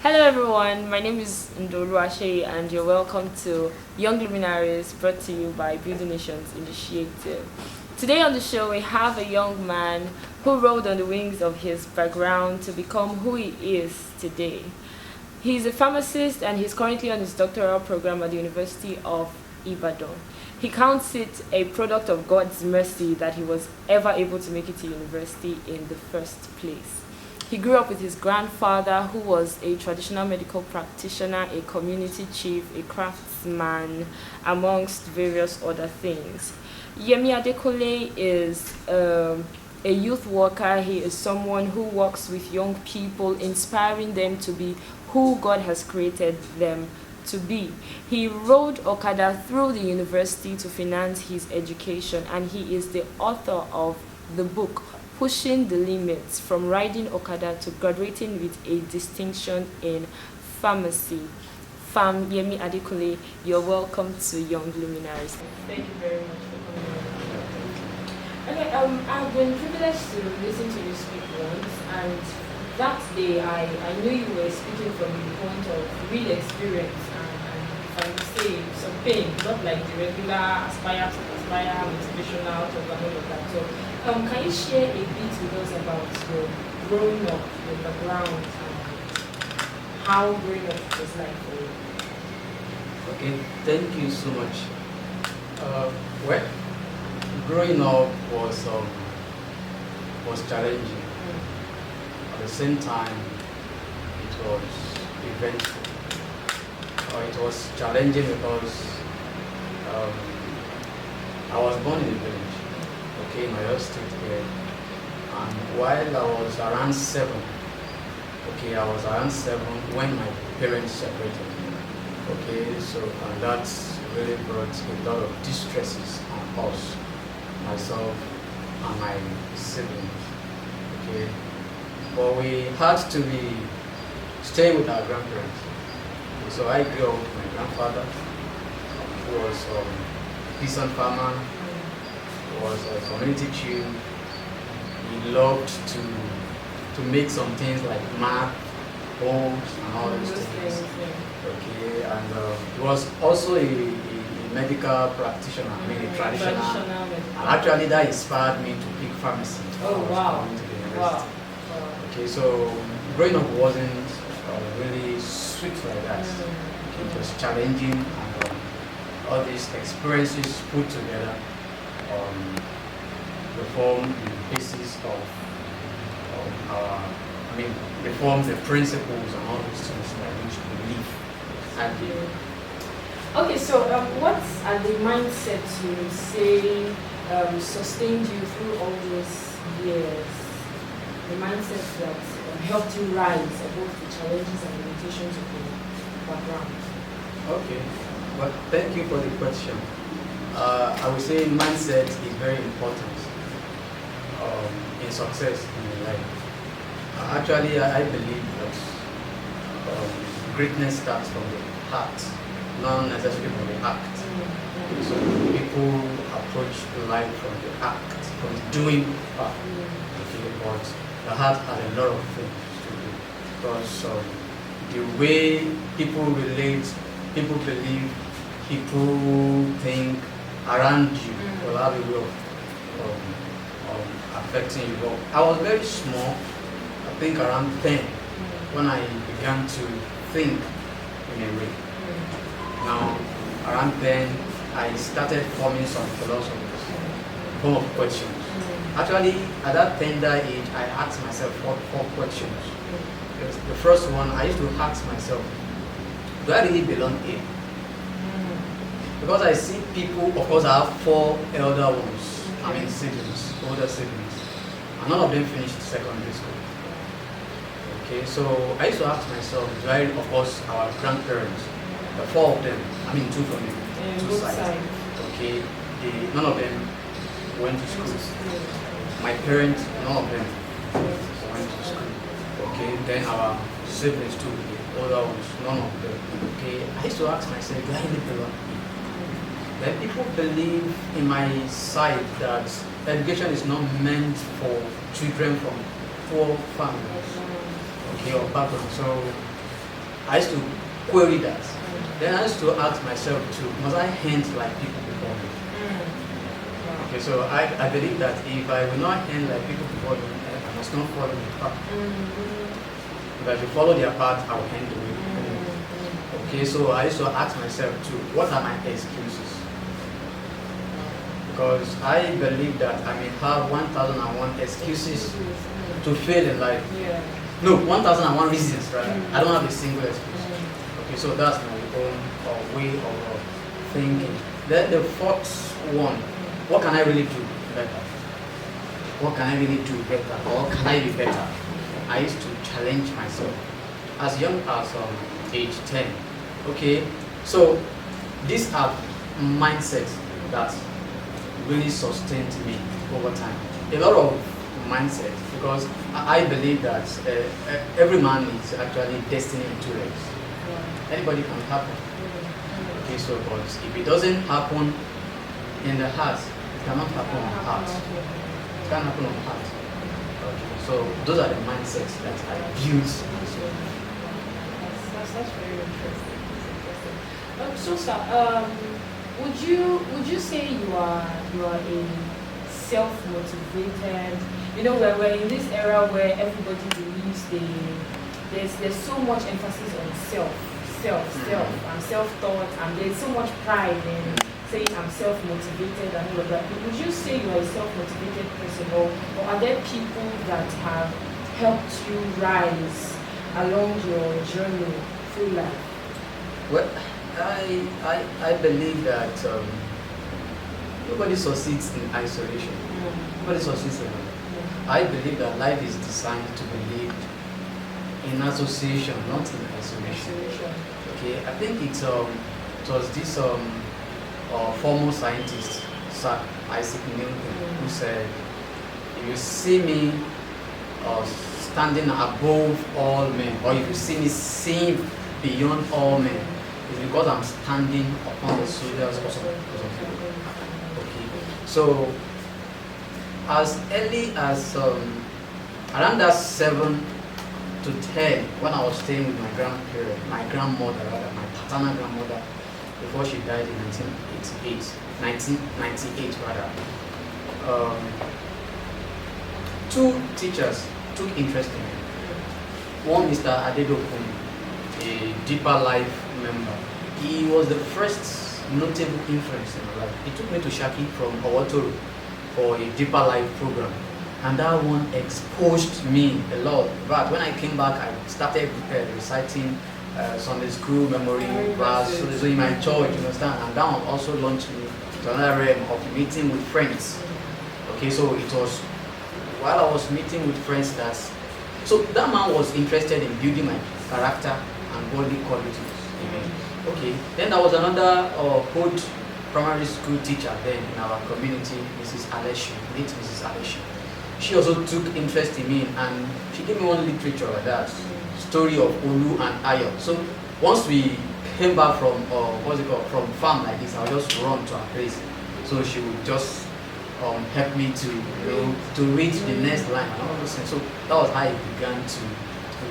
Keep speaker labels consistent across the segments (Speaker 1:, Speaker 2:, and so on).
Speaker 1: Hello everyone, my name is Ndolu Ashe and you're welcome to Young Luminaries brought to you by Building Nations Initiative. Today on the show we have a young man who rode on the wings of his background to become who he is today. He's a pharmacist and he's currently on his doctoral program at the University of Ibadan. He counts it a product of God's mercy that he was ever able to make it to university in the first place. He grew up with his grandfather, who was a traditional medical practitioner, a community chief, a craftsman, amongst various other things. Yemi Adekunle is a youth worker. He is someone who works with young people, inspiring them to be who God has created them to be. He rode Okada through the university to finance his education, and he is the author of the book Pushing the Limits, from Riding Okada to Graduating with a Distinction in Pharmacy. Fam Yemi Adekunle, you're welcome to Young Luminaries. Thank you very much for coming. Okay, I've been privileged to listen to you speak once, and that day I knew you were speaking from the point of real experience and if I would say some pain, not like the regular aspire, motivational talk and all of that. So can you share a bit with us about your growing up, your background, and how growing up was like for you?
Speaker 2: Okay, thank you so much. Well, growing up was challenging. At the same time, it was eventful. It was challenging because I was born in a village, okay, in my state here. And while I was around 7, when my parents separated. Okay, so and that really brought a lot of distresses on us, myself and my siblings. Okay, but we had to stay with our grandparents. So I grew up with my grandfather, who was a peasant farmer, was a community chief. He loved to make some things like math, homes, and all those things. Okay, and he was also a medical practitioner, I mean a traditional. And actually, that inspired me to pick pharmacy.
Speaker 1: Oh wow! Wow.
Speaker 2: Okay, so growing up wasn't really sweet like that. Okay, it was challenging, and all these experiences put together reform the basis of our, reform the principles and all those things by which we live. And
Speaker 1: okay, so what are the mindsets you would say sustained you through all these years? The mindsets that helped you rise above the challenges and limitations of your background?
Speaker 2: Okay, well, thank you for the question. I would say mindset is very important in success in life. Actually, I believe that greatness starts from the heart, not necessarily from the act. So people approach life from the act, from the doing part. Okay, but the heart has a lot of things to do, because the way people relate, people believe, people think around you will have a way of affecting you. But I was very small, I think around 10, when I began to think in a way. Now, around 10, I started forming some philosophies, full of questions. Actually, at that tender age, I asked myself 4 questions. The first one, I used to ask myself, do I really belong here? Because I see people, of course I have 4 elder ones, siblings, older siblings, and none of them finished secondary school. Okay, so I used to ask myself, of course our grandparents, the 4 of them, 2 from the 2 sides. Okay, none of them went to school. My parents, none of them went to school. Okay, then our siblings too, the older ones, none of them. Okay, I used to ask myself, do I really belong here? Then people believe in my side that education is not meant for children from poor families, okay, or background. So I used to query that. Then I used to ask myself too, must I end like people before me? Okay, so I believe that if I will not end like people before me, I must not follow their path. If I should follow their path, I will end the way. Okay, so I used to ask myself too, what are my excuses? Because I believe that I may have 1001 excuses to fail in life. No, 1001 reasons, rather. I don't have a single excuse. Okay, so that's my own way of thinking. Then the fourth one, what can I really do better? What can I really do better? Or can I be better? I used to challenge myself as young as age 10. Okay, so these are mindsets that really sustained me over time. A lot of mindset, because I believe that every man is actually destined to race. Anybody can happen. Okay, so but if it doesn't happen in the heart, it cannot happen on the heart. It can't happen on the heart. Okay, so those are the mindsets that I built.
Speaker 1: That's very interesting. So sir, would you say you are a self-motivated? You know, we're in this era where everybody believes there's so much emphasis on and self-thought, and there's so much pride in saying I'm self-motivated and all of that. Would you say you are a self-motivated person, or are there people that have helped you rise along your journey through life?
Speaker 2: Well, I believe that nobody succeeds in isolation. Nobody succeeds in life. I believe that life is designed to be lived in association, not in isolation. Okay, I think it was this former scientist, Sir Isaac Newton, who said, if you see me standing above all men, or if you see me seeing beyond all men, it's because I'm standing upon the shoulders of some people. Okay, so as early as around that 7 to 10, when I was staying with my grandmother, my paternal grandmother, before she died in 1998 rather, two teachers took interest in me. One, Mr. Adekunle, a deeper life member. He was the first notable influence in my life. He took me to Shaki from Owatoro for a deeper life program, and that one exposed me a lot. But when I came back, I started reciting Sunday school memory verse, so in my church, you understand, and that one also launched me to another realm of meeting with friends. Okay, so it was while I was meeting with friends so that man was interested in building my character and godly qualities. Amen. Okay, then there was another old primary school teacher then in our community, Mrs. Alessi, late Mrs. Alessi. She also took interest in me, and she gave me one literature like that, story of Olu and Ayo. So once we came back from from farm like this, I'll just run to her place. So she would just help me to read the next line and all those things. So that was how I began to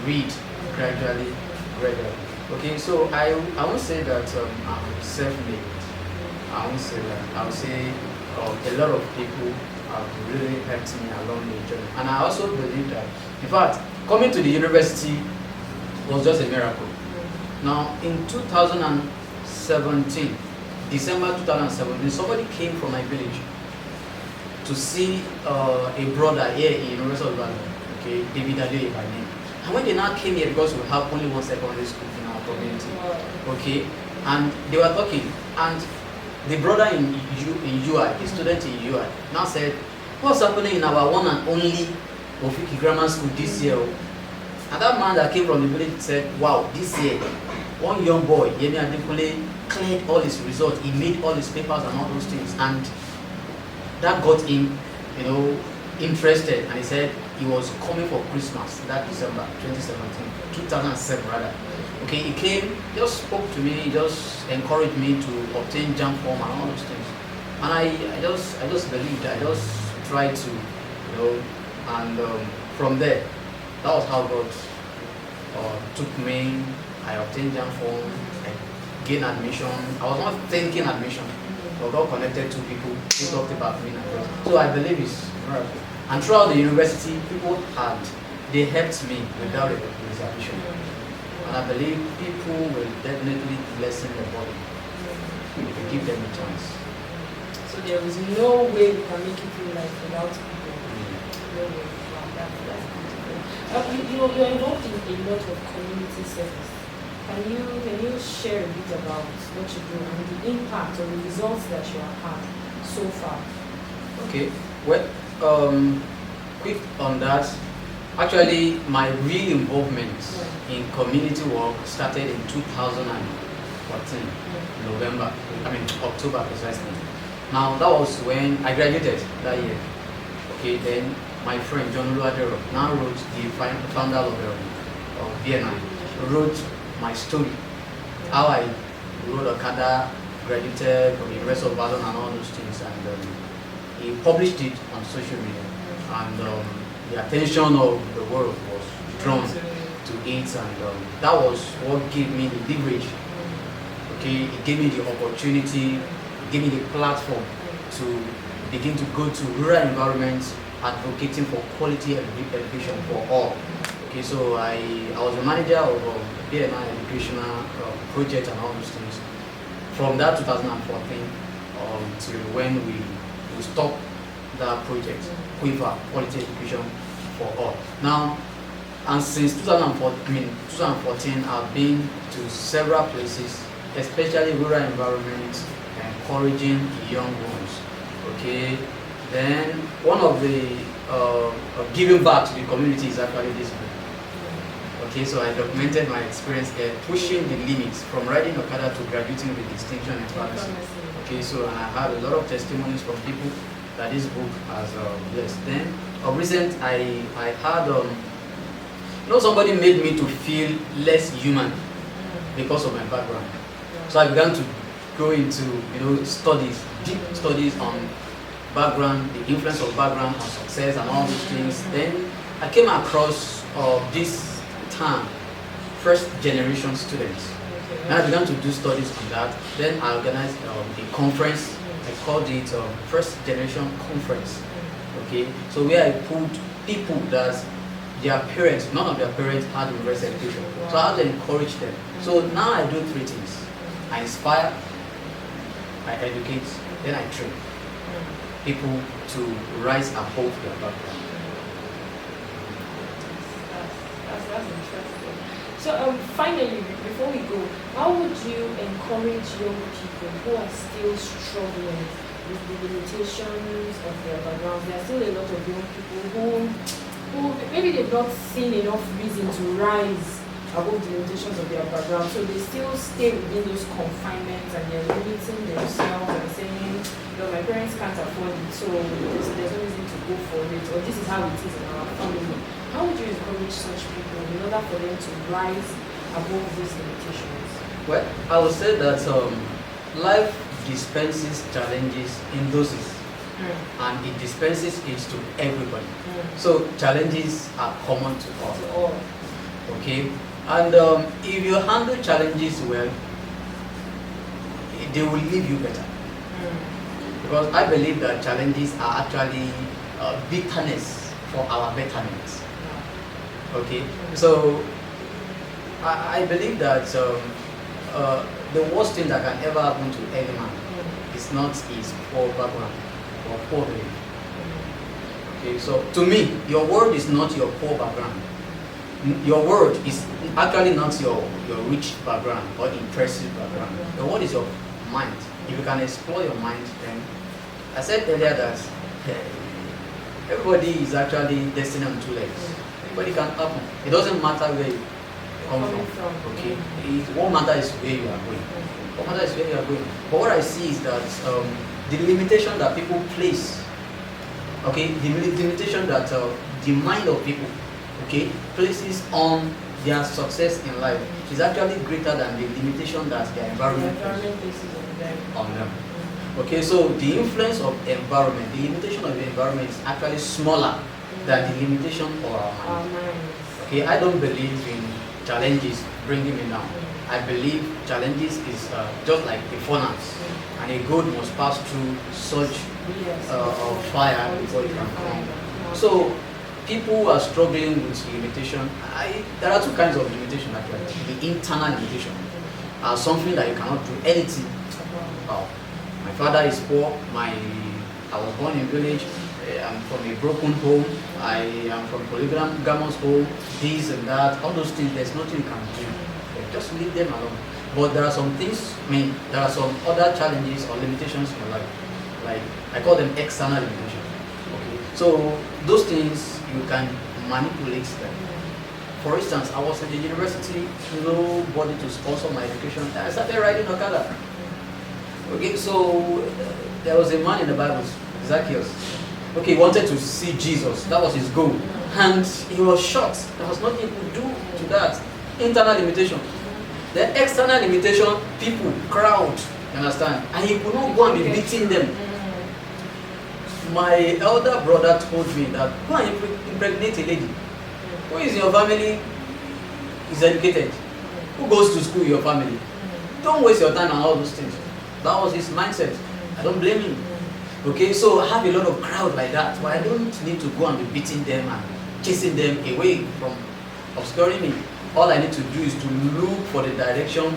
Speaker 2: read gradually. Okay, so I won't say that I'm self-made. I won't say that. I would say a lot of people have really helped me along the journey. And I also believe that, in fact, coming to the university was just a miracle. Now, in 2017, December 2017, somebody came from my village to see a brother here in University of Ibadan, okay, David Adekunle by name. And when they now came here, because we have only one secondary school in our community, okay, and they were talking, and the brother in UI, the student in UI, now said, what's happening in our one and only Ofiki Grammar School this year? And that man that came from the village said, wow, this year, one young boy, Yemi Adekunle, cleared all his results, he made all his papers and all those things, and that got him, interested, and he said he was coming for Christmas that December 2007 rather. Okay, he came, just spoke to me, just encouraged me to obtain jam form and all those things. And I just believed, I just tried to, and from there, that was how God took me I obtained jam form, I gained admission. I was not thinking admission, but got connected to people who talked about me and everything. So I believe it's miracle. And throughout the university, they helped me without a reservation. And I believe people will definitely lessen the body if you give them a chance.
Speaker 1: So there is no way we can make it feel like without people. No way. Wow, that's beautiful. You're involved in a lot of community service. Can you share a bit about what you do and the impact or the results that you have had so far?
Speaker 2: Okay. Well, quick on that. Actually, my real involvement in community work started in 2014, October precisely. Now, that was when I graduated that year. Okay, then my friend John Luadero now wrote the founder of BNI, wrote my story, how I rode Okada, graduated from the University of Ibadan and all those things, and he published it on social media, and the attention of the world was drawn to it, and that was what gave me the leverage. Okay, it gave me the opportunity, it gave me the platform to begin to go to rural environments, advocating for quality education for all. Okay, so I was a manager of BNI educational project and all those things from that 2014 to when we stopped that project, Quiver Quality Education for All. Now, and since 2014, I've been to several places, especially rural environments, encouraging young ones. Okay, then one of the giving back to the community is actually this book. Okay, so I documented my experience there, pushing the limits from riding Okada to graduating with distinction in pharmacy. Okay, so I had a lot of testimonies from people that this book has blessed. Then of recent, I had somebody made me to feel less human because of my background. So I began to go into studies, deep studies on background, the influence of background on success and all these things. Then I came across this term, first generation students. And I began to do studies on that. Then I organized a conference. I called it First Generation Conference. Okay, so where I put people that their parents, none of their parents had university education. So I had to encourage them. So now I do three things. I inspire, I educate, then I train people to rise above their background.
Speaker 1: That's interesting. So finally, before we go, how would you encourage young people who are still struggling with the limitations of their background? There are still a lot of young people who maybe they've not seen enough reason to rise above the limitations of their background, so they still stay within those confinements and they're limiting themselves and saying, my parents can't afford it, so there's no reason to go for it, or this is how it is in our family. How would you encourage such people in order for them to rise above these limitations?
Speaker 2: Well, I would say that life dispenses challenges in doses, and it dispenses it to everybody. So challenges are common to all. Okay, and if you handle challenges well, they will leave you better. Because I believe that challenges are actually bitterness for our betterment. Okay, so I believe that the worst thing that can ever happen to any man is not his poor background or poor belief. Okay, so to me, your word is not your poor background. Your word is actually not your rich background or impressive background. Your word is your mind. If you can explore your mind, then I said earlier that everybody is actually destined on two legs. Everybody can happen. It doesn't matter where you come from. Okay. What matters is where you are going. What matters is where you are going. But what I see is that the limitation that people place, okay, the limitation that the mind of people, okay, places on their success in life is actually greater than the limitation that their environment places on them. Okay, so the influence of environment, the limitation of the environment is actually smaller than the limitation of our mind. Okay, I don't believe in challenges bringing me down. I believe challenges is just like a furnace, and a gold must pass through such fire before it can come. So people who are struggling with limitation, there are two kinds of limitation actually. The internal limitation, something that you cannot do anything about. My father is poor, I was born in village, I'm from a broken home, I am from polygamous home, this and that, all those things, there's nothing you can do. Just leave them alone. But there are some things, there are some other challenges or limitations in your life. Like, I call them external limitations. Okay. So those things, you can manipulate them. For instance, I was in the university, nobody to sponsor my education. I started riding Okada. Okay, so there was a man in the Bible, Zacchaeus. Okay, he wanted to see Jesus. That was his goal. And he was shocked. There was nothing he could do to that. Internal limitation. The external limitation, people, crowd, you understand? And he could not go and be beating them. My elder brother told me that, go and impregnate a lady. Who is in your family is educated? Who goes to school in your family? Don't waste your time on all those things. That was his mindset. I don't blame him. Okay, so I have a lot of crowd like that, but I don't need to go and be beating them and chasing them away from obscuring me. All I need to do is to look for the direction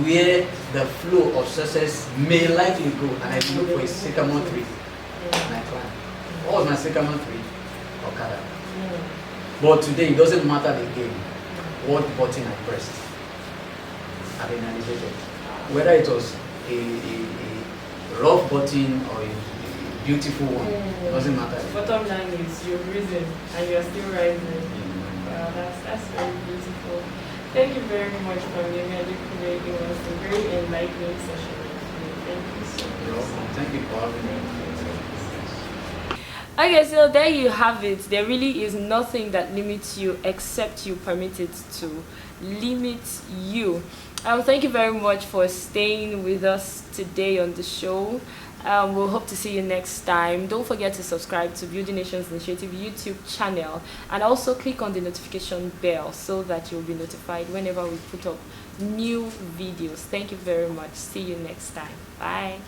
Speaker 2: where the flow of success may likely go, and I look for a sycamore tree and I climb. What was my sycamore tree? Okada. But today it doesn't matter the game, what button I pressed. I've been elevated. Whether it was a rough button or a beautiful one, it doesn't matter.
Speaker 1: Bottom line is you've risen and you're still rising. Wow, that's very beautiful. Thank you very much for Yemi Adekunle. It was a very enlightening session. Thank you so much.
Speaker 2: You're welcome. Thank you for having me.
Speaker 1: Okay, so there you have it. There really is nothing that limits you except you permit it to limit you. Thank you very much for staying with us today on the show. We'll hope to see you next time. Don't forget to subscribe to Building Nations Initiative YouTube channel, and also click on the notification bell so that you'll be notified whenever we put up new videos. Thank you very much. See you next time. Bye.